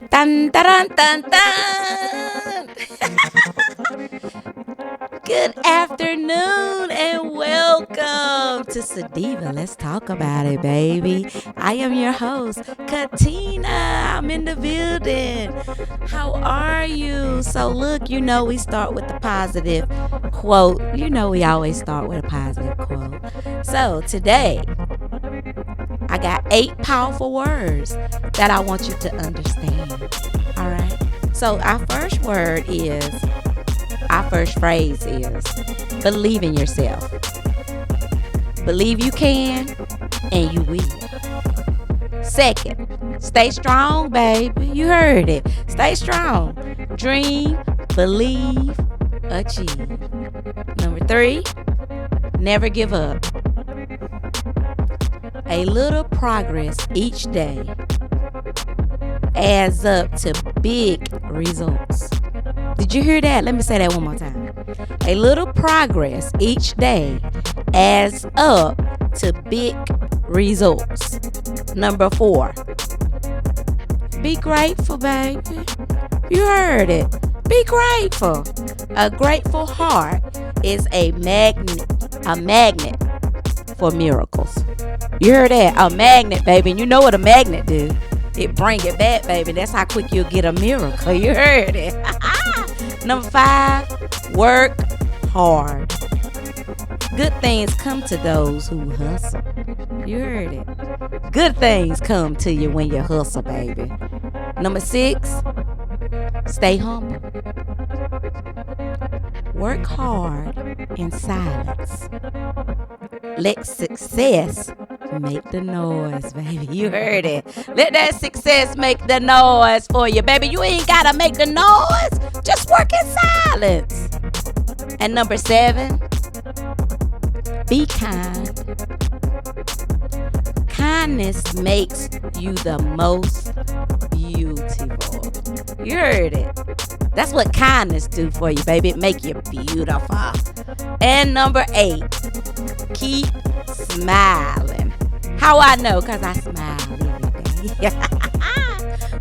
Dun, dun, dun, dun. Good afternoon and welcome to Sadiva. Let's talk about it, baby. I am your host, Katina. I'm in the building. How are you? So look, we start with the positive quote. We always start with a positive quote. So today, I got 8 powerful words that I want you to understand. All right. So our first phrase is believe in yourself. Believe you can and you will. Second, stay strong, baby. You heard it. Stay strong. Dream, believe, achieve. Number 3, never give up. A little progress each day adds up to big results. Did you hear that? Let me say that one more time. A little progress each day adds up to big results. Number 4, be grateful, baby. You heard it. Be grateful. A grateful heart is a magnet for miracles. You heard that? A magnet, baby. And you know what a magnet do? It bring it back, baby. That's how quick you'll get a miracle. You heard it. Number 5, work hard. Good things come to those who hustle. You heard it. Good things come to you when you hustle, baby. Number 6, stay humble. Work hard in silence. Let success make the noise, baby. You heard it. Let that success make the noise for you, baby. You ain't gotta make the noise. Just work in silence. And number 7, be kind. Kindness makes you the most beautiful. You heard it. That's what kindness do for you, baby. It make you beautiful. And number 8, keep smiling. How I know? Because I smile every day.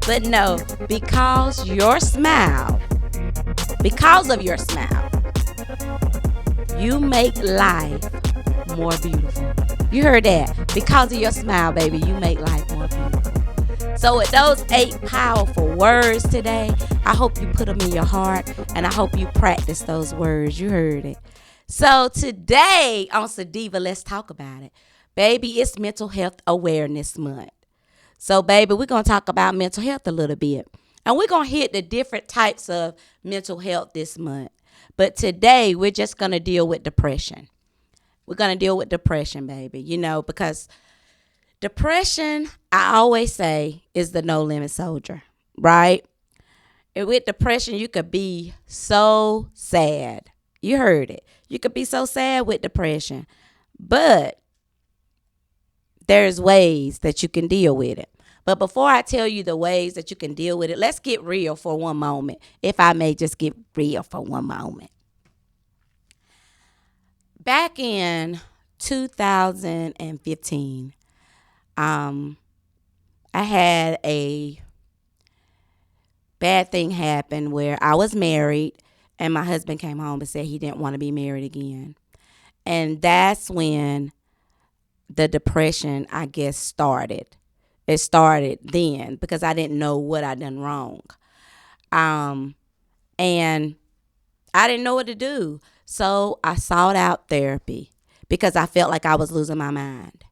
But no, because of your smile, you make life more beautiful. You heard that? Because of your smile, baby, you make life more beautiful. So with those 8 powerful words today, I hope you put them in your heart and I hope you practice those words. You heard it. So today on Sadiva, let's talk about it. Baby, it's Mental Health Awareness Month. So, baby, we're going to talk about mental health a little bit. And we're going to hit the different types of mental health this month. But today, we're just going to deal with depression. We're going to deal with depression, baby, because depression, I always say, is the no-limit soldier, right? And with depression, you could be so sad. You heard it. You could be so sad with depression. But there's ways that you can deal with it. But before I tell you the ways that you can deal with it, let's get real for one moment. If I may just get real for one moment. Back in 2015, I had a bad thing happen where I was married and my husband came home and said he didn't want to be married again. And that's when the depression, I guess, started. It started then because I didn't know what I'd done wrong. And I didn't know what to do. So I sought out therapy because I felt like I was losing my mind.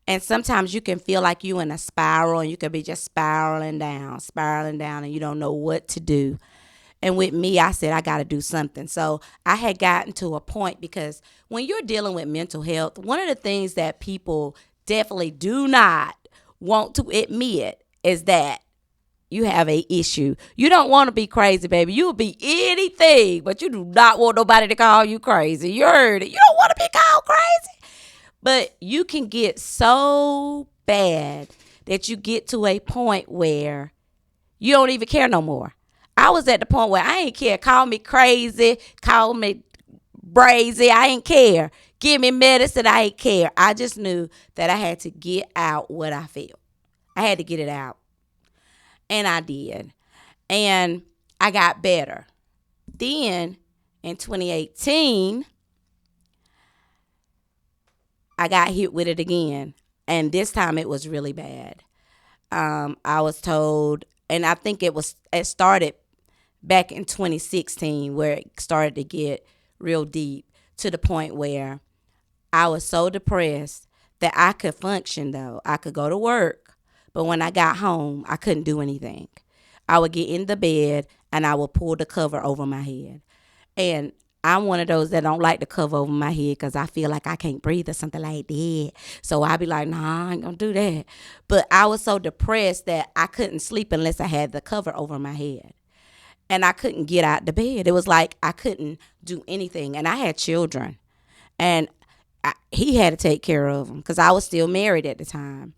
And sometimes you can feel like you in a spiral and you can be just spiraling down, and you don't know what to do. And with me, I said, I got to do something. So I had gotten to a point because when you're dealing with mental health, one of the things that people definitely do not want to admit is that you have a issue. You don't want to be crazy, baby. You'll be anything, but you do not want nobody to call you crazy. You heard it. You don't want to be called crazy. But you can get so bad that you get to a point where you don't even care no more. I was at the point where I ain't care. Call me crazy. Call me brazy. I ain't care. Give me medicine. I ain't care. I just knew that I had to get out what I felt. I had to get it out. And I did. And I got better. Then in 2018, I got hit with it again. And this time it was really bad. I was told, and I think it started back in 2016 where it started to get real deep to the point where I was so depressed that I could function though. I could go to work, but when I got home, I couldn't do anything. I would get in the bed and I would pull the cover over my head. And I'm one of those that don't like the cover over my head because I feel like I can't breathe or something like that. So I be like, nah, I ain't gonna do that. But I was so depressed that I couldn't sleep unless I had the cover over my head. And I couldn't get out the bed. It was like I couldn't do anything. And I had children. And he had to take care of them because I was still married at the time.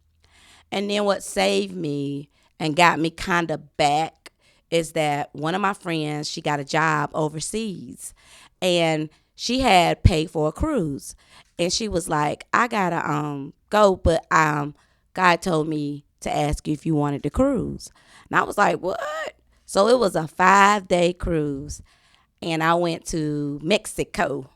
And then what saved me and got me kind of back is that one of my friends, she got a job overseas. And she had paid for a cruise. And she was like, I gotta go, but God told me to ask you if you wanted to cruise. And I was like, what? So it was a 5-day cruise. And I went to Mexico.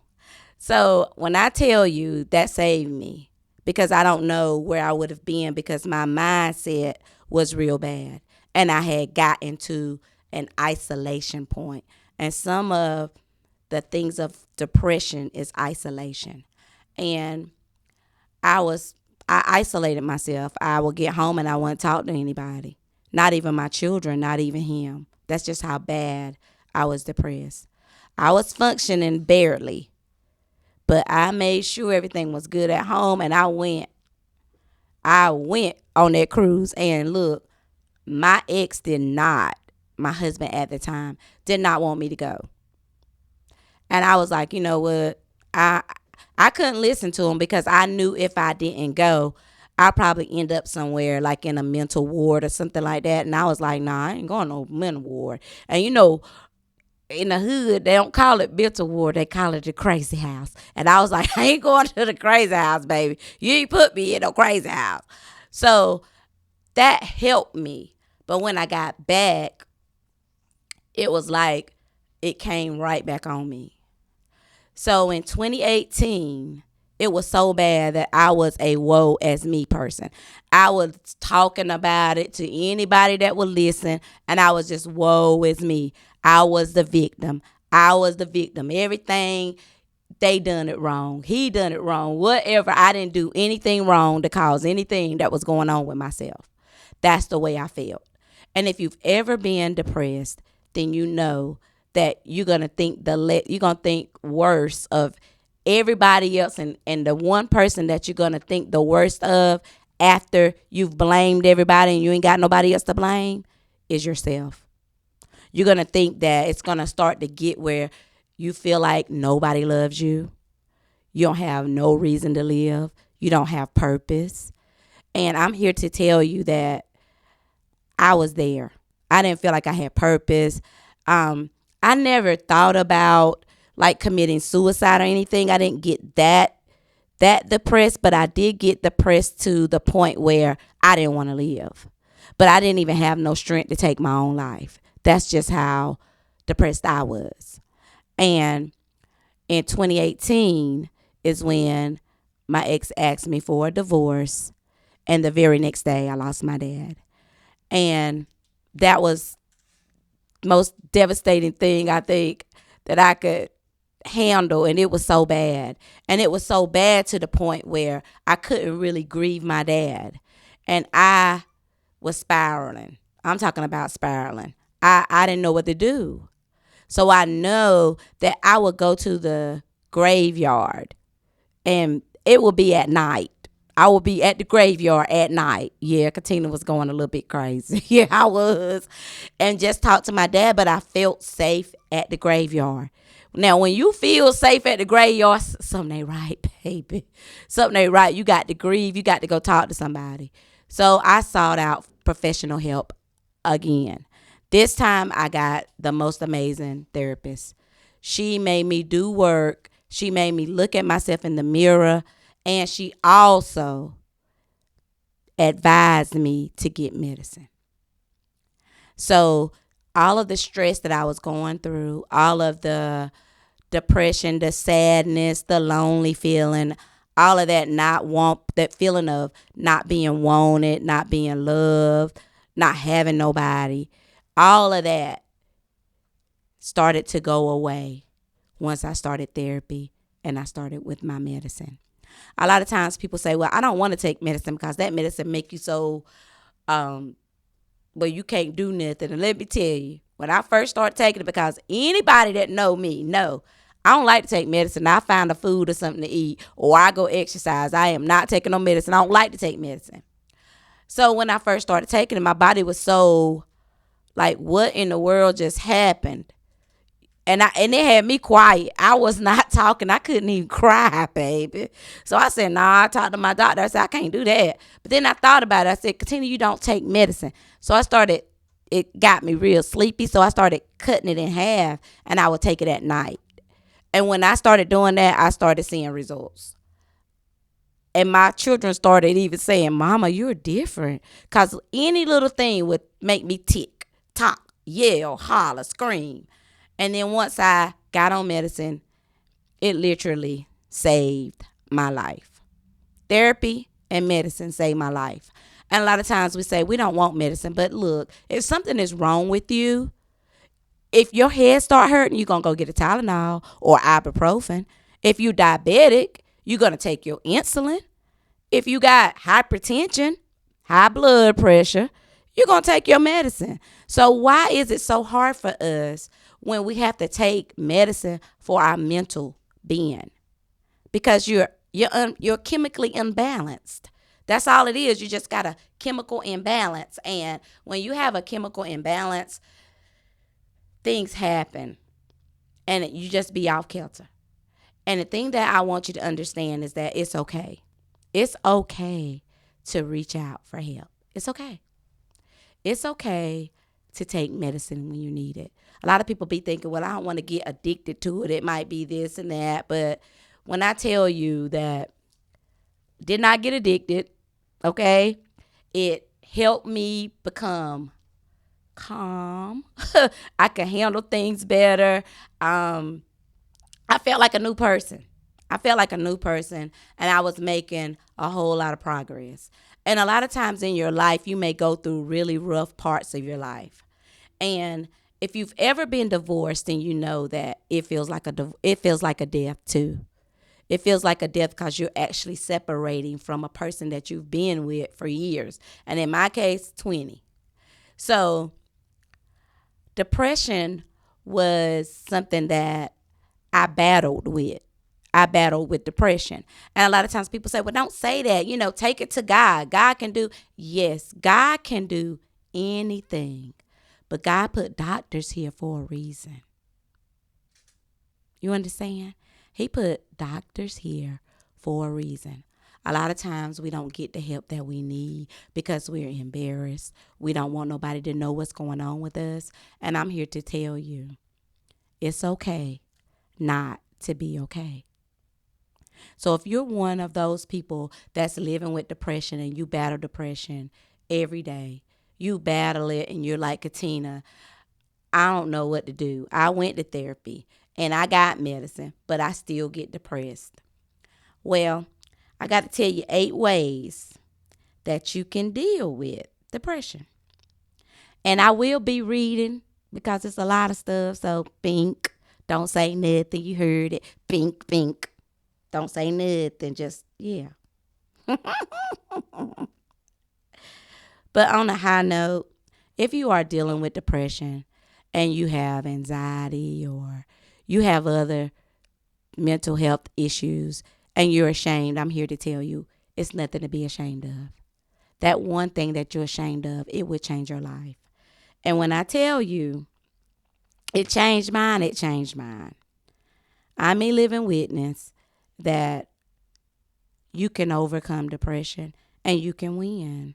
So when I tell you that saved me, because I don't know where I would have been because my mindset was real bad. And I had got into an isolation point. And some of the things of depression is isolation. And I isolated myself. I would get home and I wouldn't talk to anybody. Not even my children, not even him. That's just how bad I was depressed. I was functioning barely. But I made sure everything was good at home and I went on that cruise. And look, my ex my husband at the time, did not want me to go. And I was like, you know what? I couldn't listen to him because I knew if I didn't go, I'd probably end up somewhere like in a mental ward or something like that. And I was like, nah, I ain't going no mental ward. And you know, in the hood, they don't call it mental ward. They call it the crazy house. And I was like, I ain't going to the crazy house, baby. You ain't put me in no crazy house. So that helped me. But when I got back, it was like it came right back on me. So in 2018, it was so bad that I was a woe as me person. I was talking about it to anybody that would listen, and I was just woe as me. I was the victim. Everything, they done it wrong. He done it wrong. Whatever. I didn't do anything wrong to cause anything that was going on with myself. That's the way I felt. And if you've ever been depressed, then you know that you're gonna think worse of everybody else, and the one person that you're gonna think the worst of after you've blamed everybody and you ain't got nobody else to blame is yourself. You're gonna think that it's gonna start to get where you feel like nobody loves you. You don't have no reason to live. You don't have purpose. And I'm here to tell you that I was there. I didn't feel like I had purpose. I never thought about like committing suicide or anything. I didn't get that depressed, but I did get depressed to the point where I didn't want to live. But I didn't even have no strength to take my own life. That's just how depressed I was. And in 2018 is when my ex asked me for a divorce. And the very next day I lost my dad. And that was most devastating thing I think that I could handle, and it was so bad. And it was so bad to the point where I couldn't really grieve my dad. And I was spiraling. I'm talking about spiraling. I didn't know what to do. So I know that I would go to the graveyard and it would be at night. I would be at the graveyard at night. Yeah, Katina was going a little bit crazy. Yeah, I was. And just talk to my dad, but I felt safe at the graveyard. Now, when you feel safe at the graveyard, something ain't right, baby. Something ain't right. You got to grieve. You got to go talk to somebody. So I sought out professional help again. This time I got the most amazing therapist. She made me do work. She made me look at myself in the mirror. And she also advised me to get medicine. So all of the stress that I was going through, all of the depression, the sadness, the lonely feeling, all of that that feeling of not being wanted, not being loved, not having nobody, all of that started to go away once I started therapy and I started with my medicine. A lot of times people say, well, I don't want to take medicine because that medicine make you so, well, you can't do nothing. And let me tell you, when I first started taking it, because anybody that know me know, I don't like to take medicine. I find a food or something to eat, or I go exercise. I am not taking no medicine. I don't like to take medicine. So when I first started taking it, my body was so like, what in the world just happened? And it had me quiet. I was not talking. I couldn't even cry, baby. So I said, nah, I talked to my doctor. I said, I can't do that. But then I thought about it. I said, Katina, you don't take medicine. So it got me real sleepy. So I started cutting it in half and I would take it at night. And when I started doing that, I started seeing results. And my children started even saying, Mama, you're different. Because any little thing would make me tick, talk, yell, holler, scream. And then once I got on medicine, it literally saved my life. Therapy and medicine saved my life. And a lot of times we say we don't want medicine. But look, if something is wrong with you, if your head start hurting, you're going to go get a Tylenol or ibuprofen. If you're diabetic, you're going to take your insulin. If you got hypertension, high blood pressure, you're going to take your medicine. So why is it so hard for us when we have to take medicine for our mental being? Because you're chemically imbalanced. That's all it is. You just got a chemical imbalance. And when you have a chemical imbalance, things happen. And you just be off kilter. And the thing that I want you to understand is that it's okay. It's okay to reach out for help. It's okay. It's okay to take medicine when you need it. A lot of people be thinking, well, I don't want to get addicted to it. It might be this and that. But when I tell you that did not get addicted, okay, it helped me become calm. I can handle things better. I felt like a new person. And I was making a whole lot of progress. And a lot of times in your life, you may go through really rough parts of your life. And if you've ever been divorced, then you know that it feels like a death too. It feels like a death because you're actually separating from a person that you've been with for years. And in my case, 20. So depression was something that I battled with. I battled with depression. And a lot of times people say, well, don't say that. Take it to God. God can do. Yes, God can do anything. But God put doctors here for a reason. You understand? He put doctors here for a reason. A lot of times we don't get the help that we need because we're embarrassed. We don't want nobody to know what's going on with us. And I'm here to tell you, it's okay not to be okay. So if you're one of those people that's living with depression and you battle depression every day, you battle it and you're like, Katina, I don't know what to do. I went to therapy and I got medicine, but I still get depressed. Well, I got to tell you 8 ways that you can deal with depression. And I will be reading because it's a lot of stuff. So think, don't say nothing. You heard it. Think. Don't say nothing. Just, yeah. But on a high note, if you are dealing with depression and you have anxiety or you have other mental health issues and you're ashamed, I'm here to tell you it's nothing to be ashamed of. That one thing that you're ashamed of, it would change your life. And when I tell you, it changed mine, it changed mine. I'm a living witness that you can overcome depression and you can win.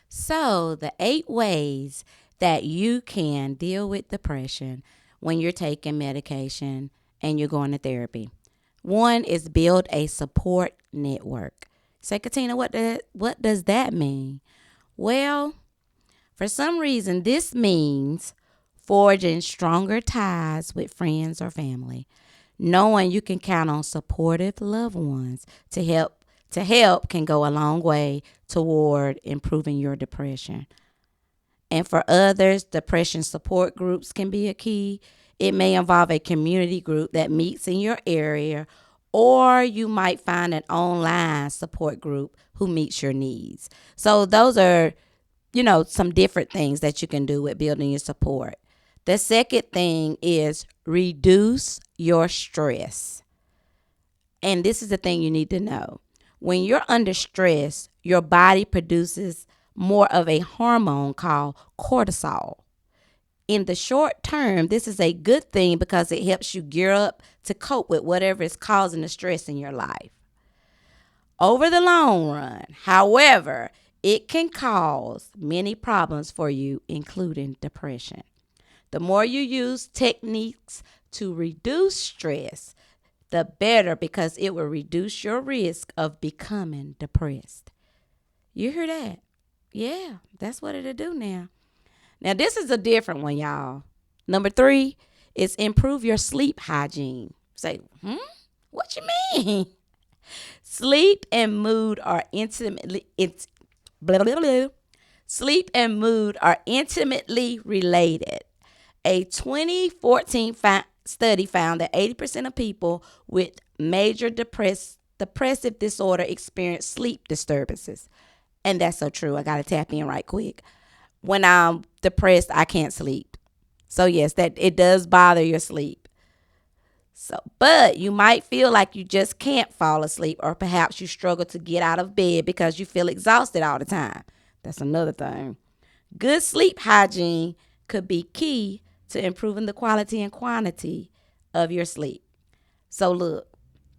So, the 8 ways that you can deal with depression when you're taking medication and you're going to therapy. One is build a support network. Say, Katina, what does that mean? Well, for some reason, this means forging stronger ties with friends or family, knowing you can count on supportive loved ones to help can go a long way toward improving your depression. And for others, depression support groups can be a key. It may involve a community group that meets in your area, or you might find an online support group who meets your needs. So those are, some different things that you can do with building your support. The second thing is reduce your stress. And this is the thing you need to know. When you're under stress, your body produces more of a hormone called cortisol. In the short term, this is a good thing because it helps you gear up to cope with whatever is causing the stress in your life. Over the long run, however, it can cause many problems for you, including depression. The more you use techniques to reduce stress, the better, because it will reduce your risk of becoming depressed. You hear that? Yeah, that's what it'll do now. Now, this is a different one, y'all. Number 3 is improve your sleep hygiene. Say, what you mean? Sleep and mood are Sleep and mood are intimately related. A 2014 study found that 80% of people with major depressive disorder experience sleep disturbances. And that's so true. I got to tap in right quick. When I'm depressed, I can't sleep. So yes, that it does bother your sleep. But you might feel like you just can't fall asleep, or perhaps you struggle to get out of bed because you feel exhausted all the time. That's another thing. Good sleep hygiene could be key to improving the quality and quantity of your sleep. So look,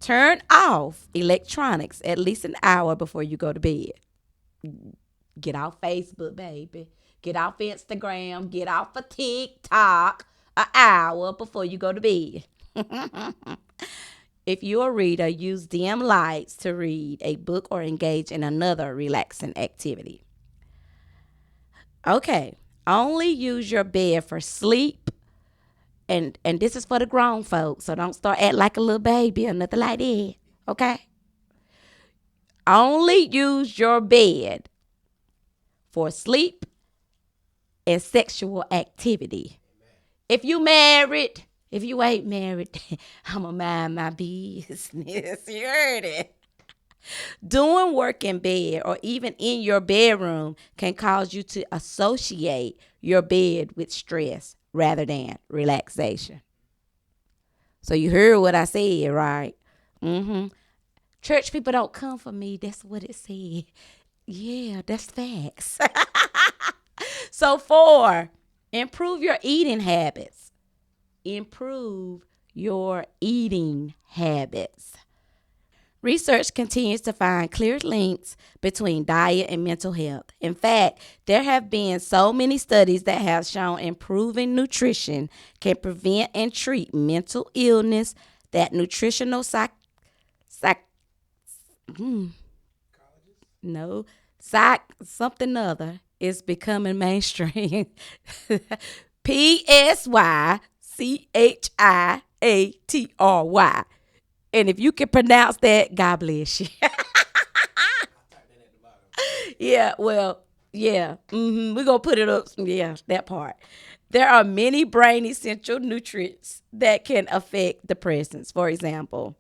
turn off electronics at least an hour before you go to bed. Get off Facebook, baby. Get off Instagram. Get off of TikTok an hour before you go to bed. If you're a reader, use dim lights to read a book or engage in another relaxing activity. Okay, only use your bed for sleep. And this is for the grown folks, so don't start acting like a little baby or nothing like that. Okay? Only use your bed for sleep and sexual activity. If you married, if you ain't married, I'ma mind my business. You heard it. Doing work in bed or even in your bedroom can cause you to associate your bed with stress rather than relaxation. So you heard what I said, right? Church people don't come for me. That's what it said. Yeah, that's facts. So 4, improve your eating habits. Improve your eating habits. Research continues to find clear links between diet and mental health. In fact, there have been so many studies that have shown improving nutrition can prevent and treat mental illness, that nutritional something other is becoming mainstream. PSYCHIATRY. And if you can pronounce that, God bless you. Yeah, well, yeah. We're going to put it up. Yeah, that part. There are many brain essential nutrients that can affect depression. For example,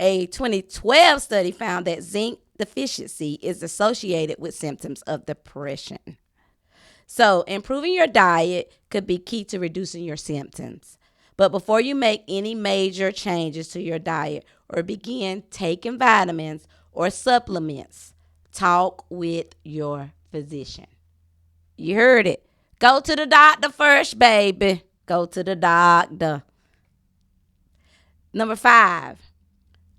a 2012 study found that zinc deficiency is associated with symptoms of depression. So improving your diet could be key to reducing your symptoms. But before you make any major changes to your diet or begin taking vitamins or supplements, talk with your physician. You heard it. Go to the doctor first, baby. Go to the doctor. Number 5,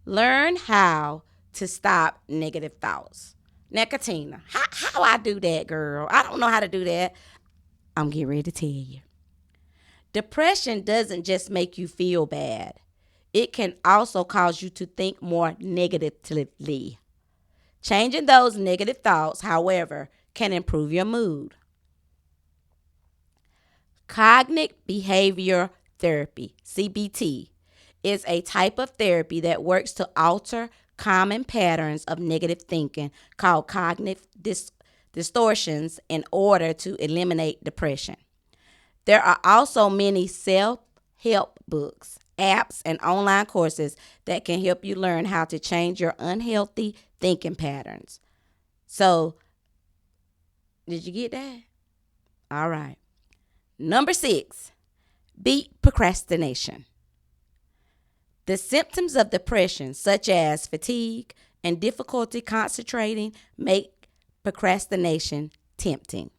learn how to stop negative thoughts. Now, Katina, how I do that, girl? I don't know how to do that. I'm getting ready to tell you. Depression doesn't just make you feel bad. It can also cause you to think more negatively. Changing those negative thoughts, however, can improve your mood. Cognitive behavior therapy, CBT, is a type of therapy that works to alter common patterns of negative thinking called cognitive distortions in order to eliminate depression. There are also many self-help books, apps, and online courses that can help you learn how to change your unhealthy thinking patterns. So, did you get that? All right. Number 6, beat procrastination. The symptoms of depression, such as fatigue and difficulty concentrating, make procrastination tempting.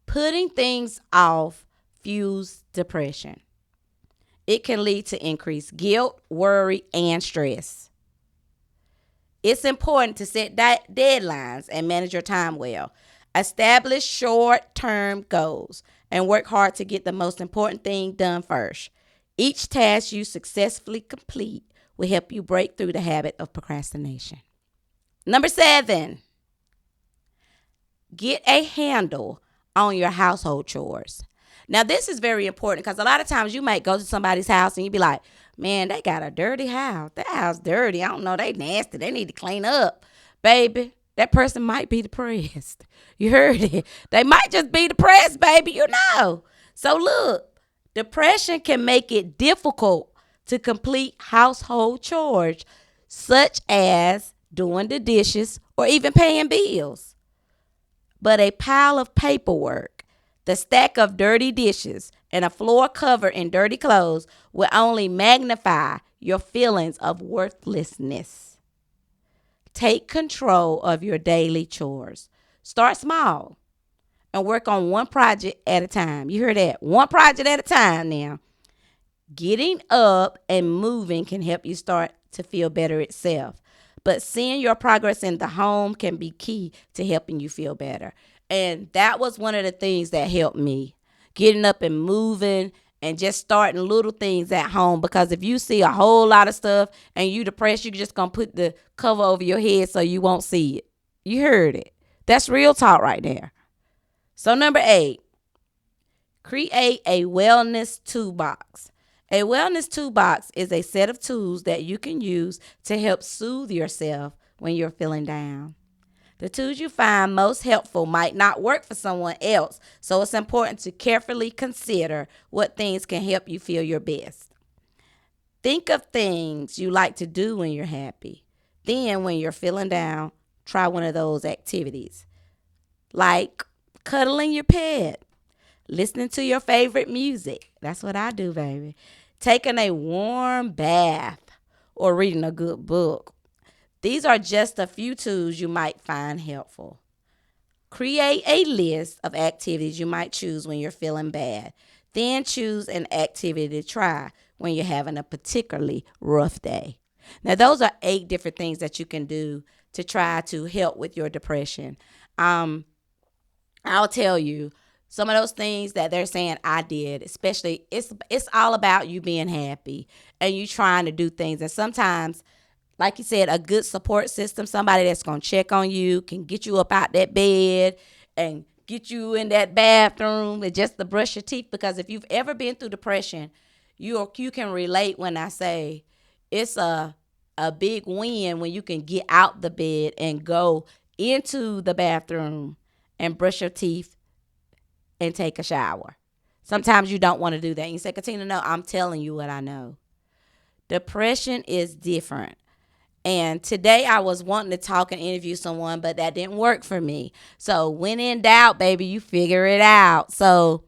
Putting things off fuels depression. It can lead to increased guilt, worry, and stress. It's important to set deadlines and manage your time well. Establish short-term goals and work hard to get the most important thing done first. Each task you successfully complete will help you break through the habit of procrastination. Number 7, get a handle on your household chores. Now, this is very important because a lot of times you might go to somebody's house and you be like, man, they got a dirty house. That house dirty. I don't know. They nasty. They need to clean up. Baby, that person might be depressed. You heard it. They might just be depressed, baby. You know. So look, depression can make it difficult to complete household chores such as doing the dishes or even paying bills. But a pile of paperwork, the stack of dirty dishes, and a floor covered in dirty clothes will only magnify your feelings of worthlessness. Take control of your daily chores. Start small and work on one project at a time. You hear that? One project at a time now. Getting up and moving can help you start to feel better itself. But seeing your progress in the home can be key to helping you feel better. And that was one of the things that helped me. Getting up and moving and just starting little things at home. Because if you see a whole lot of stuff and you depressed, you're just going to put the cover over your head so you won't see it. You heard it. That's real talk right there. So number 8, create a wellness toolbox. A wellness toolbox is a set of tools that you can use to help soothe yourself when you're feeling down. The tools you find most helpful might not work for someone else, so it's important to carefully consider what things can help you feel your best. Think of things you like to do when you're happy. Then when you're feeling down, try one of those activities. Like cuddling your pet, listening to your favorite music. That's what I do, baby. Taking a warm bath or reading a good book. These are just a few tools you might find helpful. Create a list of activities you might choose when you're feeling bad. Then choose an activity to try when you're having a particularly rough day. Now, those are 8 different things that you can do to try to help with your depression. I'll tell you, some of those things that they're saying I did, especially it's all about you being happy and you trying to do things. And sometimes, like you said, a good support system, somebody that's going to check on you, can get you up out that bed and get you in that bathroom and just to brush your teeth. Because if you've ever been through depression, you can relate when I say it's a big win when you can get out the bed and go into the bathroom and brush your teeth and take a shower. Sometimes you don't want to do that. You say, Katina, no, I'm telling you what I know. Depression is different. And today I was wanting to talk and interview someone, but that didn't work for me. So when in doubt, baby, you figure it out. So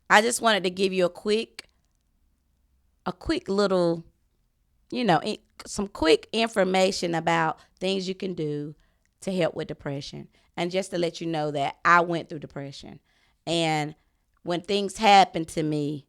I just wanted to give you a quick a quick little, some quick information about things you can do to help with depression. And just to let you know that I went through depression. And when things happened to me,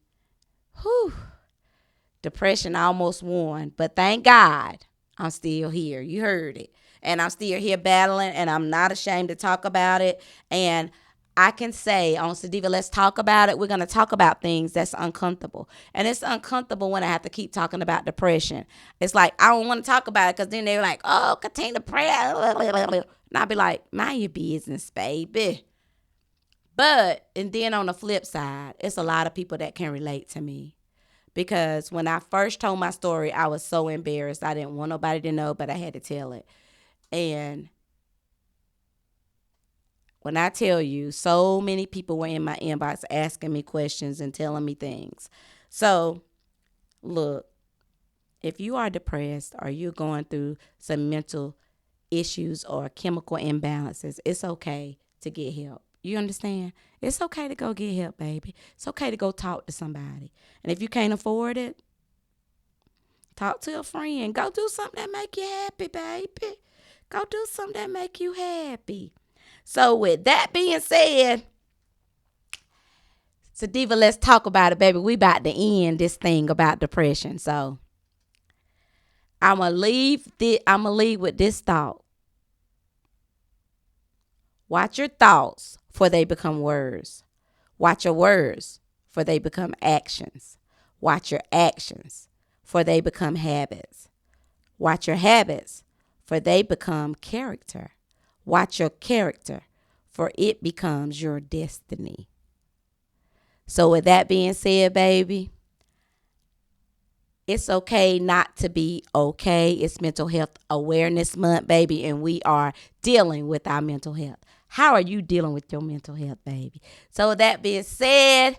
depression almost won. But thank God I'm still here. You heard it. And I'm still here battling, and I'm not ashamed to talk about it. And I can say on Sadiva, let's talk about it. We're going to talk about things that's uncomfortable. And it's uncomfortable when I have to keep talking about depression. It's like, I don't want to talk about it because then they're like, oh, continue to pray. And I'll be like, mind your business, baby. And then on the flip side, it's a lot of people that can relate to me. Because when I first told my story, I was so embarrassed. I didn't want nobody to know, but I had to tell it. And when I tell you, so many people were in my inbox asking me questions and telling me things. So, look, if you are depressed or you're going through some mental issues or chemical imbalances, it's okay to get help. You understand? It's okay to go get help, baby. It's okay to go talk to somebody. And if you can't afford it, talk to a friend. Go do something that make you happy, baby. Go do something that make you happy. So with that being said, Sadiva, let's talk about it, baby. We about to end this thing about depression. So I'ma leave with this thought. Watch your thoughts, for they become words. Watch your words, for they become actions. Watch your actions, for they become habits. Watch your habits, for they become character. Watch your character, for it becomes your destiny. So with that being said, baby, it's okay not to be okay. It's Mental Health Awareness Month, baby, and we are dealing with our mental health. How are you dealing with your mental health, baby? So with that being said,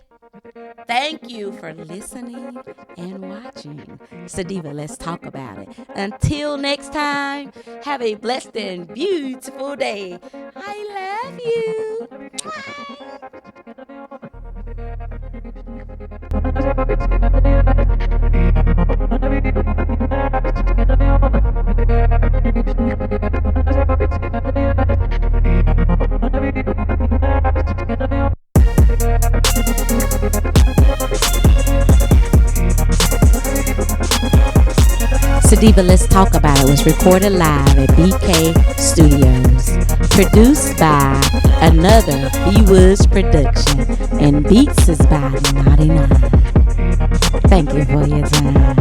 thank you for listening and watching. Sadiva, let's talk about it. Until next time, have a blessed and beautiful day. I love you. Sadiva, Let's Talk About It was recorded live at BK Studios. Produced by another B Woods production. And beats is by 99. Thank you for your time.